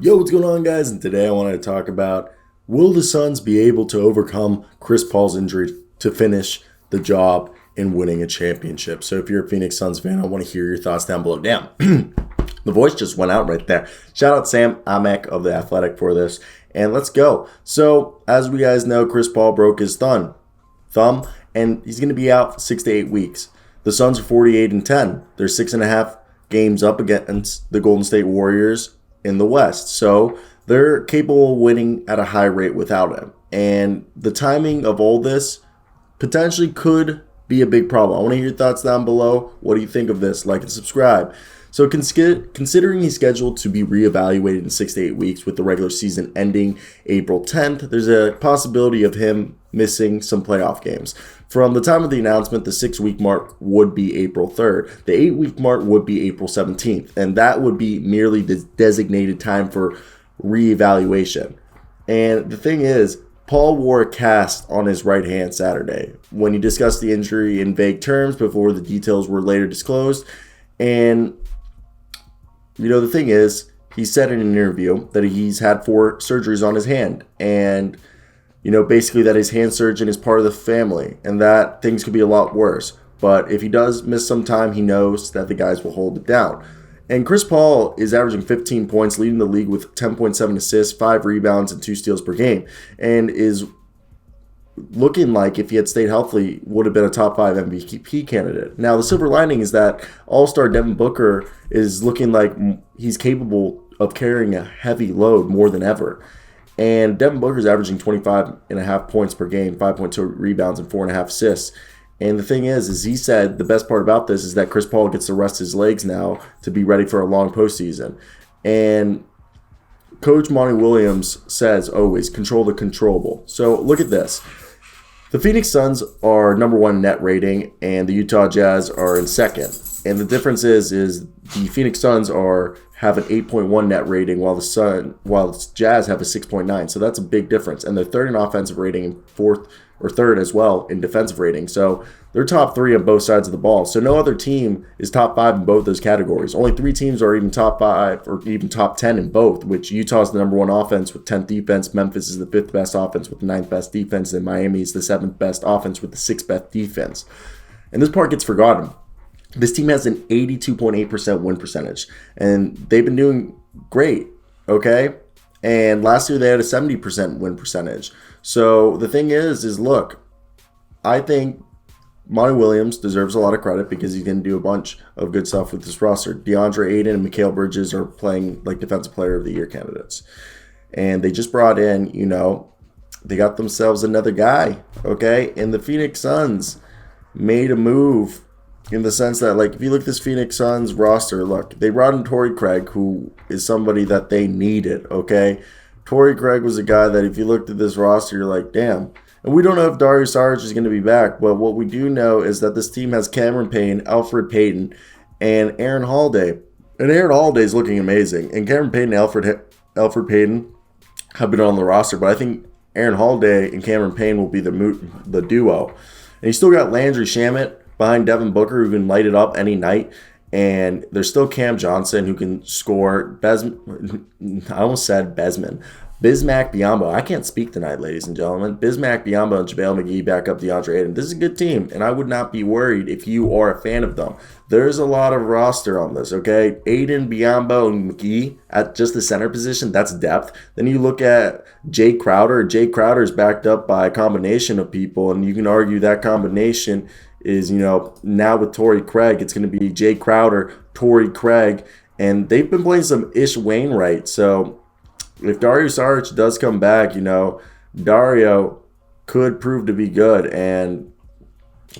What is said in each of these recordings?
Yo, what's going on, guys? And today I wanted to talk about, will the Suns be able to overcome Chris Paul's injury to finish the job in winning a championship? So if you're a Phoenix Suns fan, I want to hear your thoughts down below. Damn, the voice just went out right there. Shout out Sam Amek of The Athletic for this. And let's go. So as we guys know, Chris Paul broke his thumb, and he's going to be out 6 to 8 weeks. The Suns are 48-10. They're 6.5 games up against the Golden State Warriors in the West. So they're capable of winning at a high rate without him. And the timing of all this potentially could be a big problem. I want to hear your thoughts down below. What do you think of this? Like and subscribe. So considering he's scheduled to be reevaluated in 6 to 8 weeks with the regular season ending April 10th, there's a possibility of him missing some playoff games. From the time of the announcement, the 6 week mark would be April 3rd. The 8 week mark would be April 17th. And that would be merely the designated time for reevaluation. And the thing is, Paul wore a cast on his right hand Saturday when he discussed the injury in vague terms before the details were later disclosed. And, the thing is, he said in an interview that he's had 4 surgeries on his hand. And, basically that his hand surgeon is part of the family and that things could be a lot worse. But if he does miss some time, he knows that the guys will hold it down. And Chris Paul is averaging 15 points, leading the league with 10.7 assists, 5 rebounds, and 2 steals per game, and is looking like, if he had stayed healthy, would have been a top 5 MVP candidate. Now, the silver lining is that All-Star Devin Booker is looking like he's capable of carrying a heavy load more than ever. And Devin Booker's averaging 25.5 points per game, 5.2 rebounds, and 4.5 assists. And the thing is he said the best part about this is that Chris Paul gets to rest his legs now to be ready for a long postseason. And Coach Monty Williams says always, control the controllable. So look at this. The Phoenix Suns are number 1 net rating, and the Utah Jazz are in second. And the difference is the Phoenix Suns have an 8.1 net rating, while the Jazz have a 6.9. So that's a big difference. And they're third in offensive rating and fourth or third as well in defensive rating. So they're top 3 on both sides of the ball. So no other team is top 5 in both those categories. Only 3 teams are even top 5 or even top 10 in both, which Utah's the number 1 offense with 10th defense. Memphis is the 5th best offense with the 9th best defense. And Miami is the 7th best offense with the 6th best defense. And this part gets forgotten. This team has an 82.8% win percentage, and they've been doing great, okay? And last year they had a 70% win percentage. So the thing is look, I think Monty Williams deserves a lot of credit because he's going to do a bunch of good stuff with this roster. DeAndre Ayton and Mikal Bridges are playing like Defensive Player of the Year candidates. And they just brought in, they got themselves another guy, okay? And the Phoenix Suns made a move in the sense that, like, if you look at this Phoenix Suns roster, look, they brought in Torrey Craig, who is somebody that they needed, okay? Torrey Craig was a guy that if you looked at this roster, you're like, damn. And we don't know if Dario Saric is going to be back, but what we do know is that this team has Cameron Payne, Alfred Payton, and Aaron Holiday. And Aaron Holiday is looking amazing. And Cameron Payne and Alfred Payton have been on the roster, but I think Aaron Holiday and Cameron Payne will be the duo. And you still got Landry Shamet behind Devin Booker, who can light it up any night. And there's still Cam Johnson, who can score. I almost said Besman. Bismack Biyombo. I can't speak tonight, ladies and gentlemen. Bismack Biyombo and JaVale McGee back up DeAndre Ayton. This is a good team, and I would not be worried if you are a fan of them. There's a lot of roster on this, okay? Ayton, Biyombo, and McGee at just the center position, that's depth. Then you look at Jay Crowder. Jay Crowder is backed up by a combination of people, and you can argue that combination is, now with Torrey Craig, it's going to be Jay Crowder, Torrey Craig, and they've been playing some Ish Wainwright. So if Dario Saric does come back, Dario could prove to be good. And,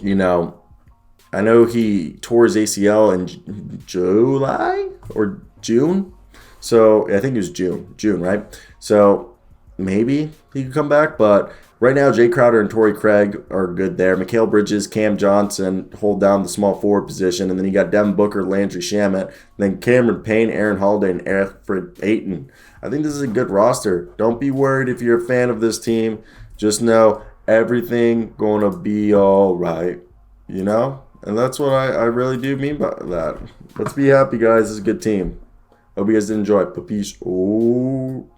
I know he tore his ACL in July or June. So I think it was June, right? So maybe he could come back, but right now, Jay Crowder and Torrey Craig are good there. Mikal Bridges, Cam Johnson hold down the small forward position. And then you got Devin Booker, Landry Shamet. Then Cameron Payne, Aaron Holiday, and Alfred Payton. I think this is a good roster. Don't be worried if you're a fan of this team. Just know everything going to be all right, And that's what I really do mean by that. Let's be happy, guys. It's a good team. Hope you guys did enjoy. But peace. Oh.